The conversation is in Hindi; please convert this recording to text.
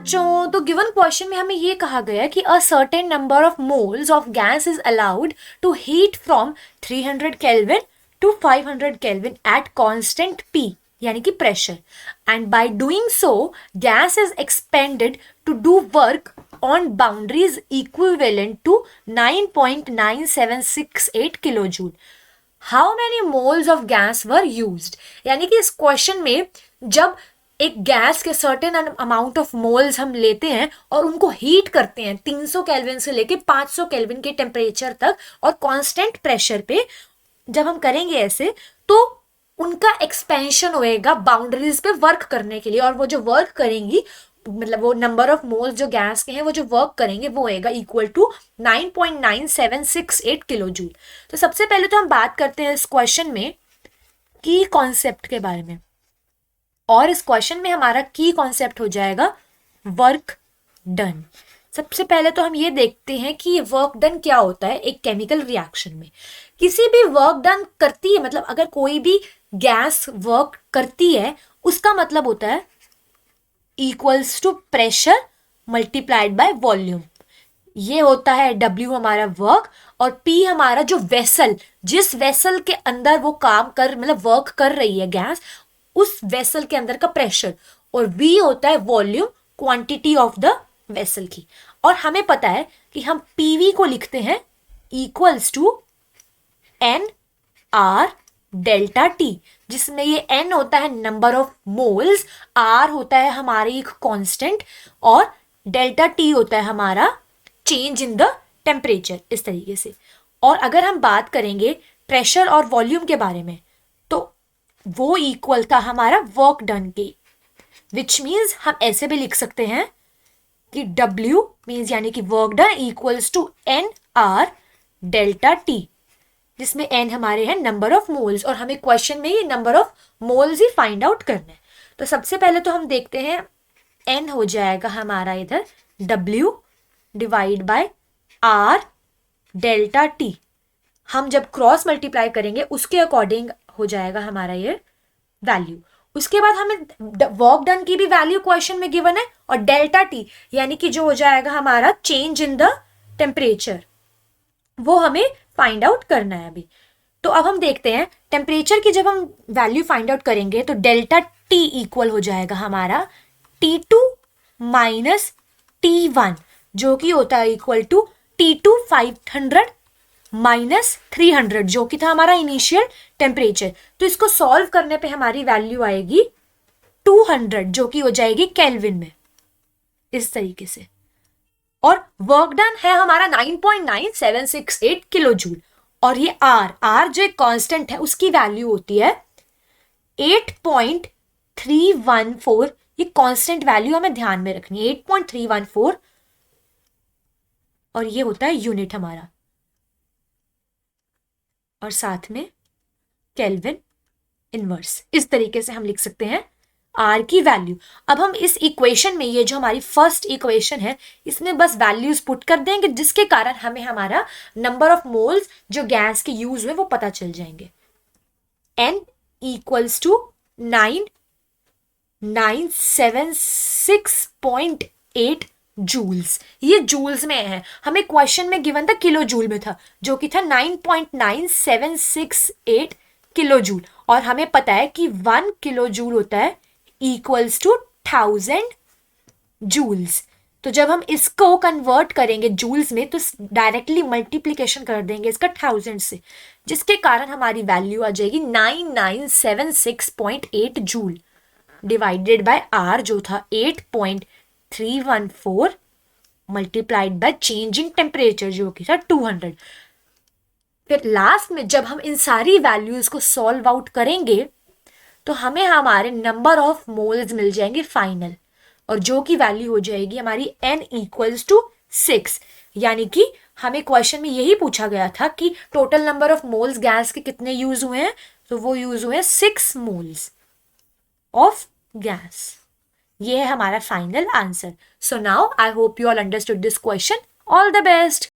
बच्चों, तो गिवन क्वेश्चन में हमें ये कहा गया कि a certain number of moles of gas is allowed to heat from 300 kelvin to 500 kelvin at constant P, यानी कि pressure, and by doing so gas is expanded to do work on boundaries equivalent to 9.9768 kilojoule. How many moles of gas were used. यानी कि इस क्वेश्चन में जब एक गैस के सर्टेन अमाउंट ऑफ मोल्स हम लेते हैं और उनको हीट करते हैं 300 केल्विन से लेके 500 केल्विन के टेम्परेचर तक और कांस्टेंट प्रेशर पे, जब हम करेंगे ऐसे तो उनका एक्सपेंशन होएगा बाउंड्रीज पे वर्क करने के लिए, और वो जो वर्क करेंगी मतलब वो नंबर ऑफ मोल्स जो गैस के हैं वो जो वर्क करेंगे वो होएगा इक्वल टू 9.9768 किलोजूल. तो सबसे पहले तो हम बात करते हैं इस क्वेश्चन में की कॉन्सेप्ट के बारे में, और इस क्वेश्चन में हमारा की कॉन्सेप्ट हो जाएगा वर्क डन. सबसे पहले तो हम ये देखते हैं कि वर्क डन क्या होता है. एक केमिकल रिएक्शन में किसी भी वर्क डन करती है, मतलब अगर कोई भी गैस वर्क करती है उसका मतलब होता है equals to pressure multiplied by volume. ये होता है W हमारा वर्क, और P हमारा जो वेसल, जिस वेसल के अंदर वो काम कर मतलब वर्क कर रही है गैस, उस वेसल के अंदर का प्रेशर, और V होता है volume, quantity of the vessel की. और हमें पता है कि हम PV को लिखते हैं equals to NR delta T, जिसमें ये N होता है नंबर ऑफ मोल्स, R होता है हमारी एक कांस्टेंट, और डेल्टा T होता है हमारा चेंज इन द टेम्परेचर. इस तरीके से. और अगर हम बात करेंगे प्रेशर और वॉल्यूम के बारे में तो वो इक्वल था हमारा वर्क डन के, विच मीन्स हम ऐसे भी लिख सकते हैं कि W मीन्स यानी कि work done equals to NR delta T, जिसमें N हमारे हैं नंबर ऑफ मोल्स, और हमें क्वेश्चन में ये number of moles he find out करना है. तो सबसे पहले तो हम देखते हैं N हो जाएगा हमारा इधर W divide by R delta T. हम जब क्रॉस मल्टीप्लाई करेंगे उसके अकॉर्डिंग हो जाएगा हमारा ये वैल्यू. उसके बाद हमें वर्क डन की भी वैल्यू क्वेश्चन में गिवन है, और डेल्टा T यानी कि जो हो जाएगा हमारा चेंज इन द टेम्परेचर, वो हमें फाइंड आउट करना है अभी. तो अब हम देखते हैं टेम्परेचर की जब हम वैल्यू फाइंड आउट करेंगे तो डेल्टा T इक्वल हो जाएगा हमारा T2 माइनस T1, जो कि होता है इक्वल टू T2 500 माइनस 300, जो कि था हमारा इनिशियल टेम्परेचर. तो इसको सॉल्व करने पे हमारी वैल्यू आएगी 200, जो कि हो जाएगी केल्विन में, इस तरीके से. और वर्क डन है हमारा 9.9768 किलोजूल, और ये R जो एक कांस्टेंट है उसकी वैल्यू होती है 8.314. ये कांस्टेंट वैल्यू हमें ध्यान में रखनी है 8.314, और ये होता है यूनिट हमारा, और साथ में केल्विन इनवर्स. इस तरीके से हम लिख सकते हैं R की वैल्यू. अब हम इस इक्वेशन में, ये जो हमारी फर्स्ट इक्वेशन है, इसमें बस वैल्यूज पुट कर देंगे, जिसके कारण हमें हमारा नंबर ऑफ मोल्स जो गैस के यूज में वो पता चल जाएंगे. N equals to 99768 joules. ये जूल्स में है, हमें क्वेश्चन में गिवन था किलो जूल में था, जो कि था 9.9768 किलो जूल, और हमें पता है कि 1 किलो जूल होता है इक्वल्स टू 1000 जूल्स. तो जब हम इसको कन्वर्ट करेंगे जूल्स में तो डायरेक्टली मल्टीप्लीकेशन कर देंगे इसका 1000 से, जिसके कारण हमारी वैल्यू आ जाएगी 9976.8 जूल डिवाइडेड बाय R जो था 8.314 मल्टीप्लाइड बाय चेंजिंग टेम्परेचर जो कि था 200. फिर लास्ट में जब हम इन सारी वैल्यूज को सॉल्व आउट करेंगे तो हमें हमारे नंबर ऑफ मोल्स मिल जाएंगे फाइनल, और जो की वैल्यू हो जाएगी हमारी N इक्वल्स टू 6. यानी कि हमें क्वेश्चन में यही पूछा गया था कि total number of moles gas के कितने यूज हुए हैं, तो वो यूज हुए हैं 6 मोल्स ऑफ गैस. ये है हमारा final answer. So now I hope you all understood this question. All the best.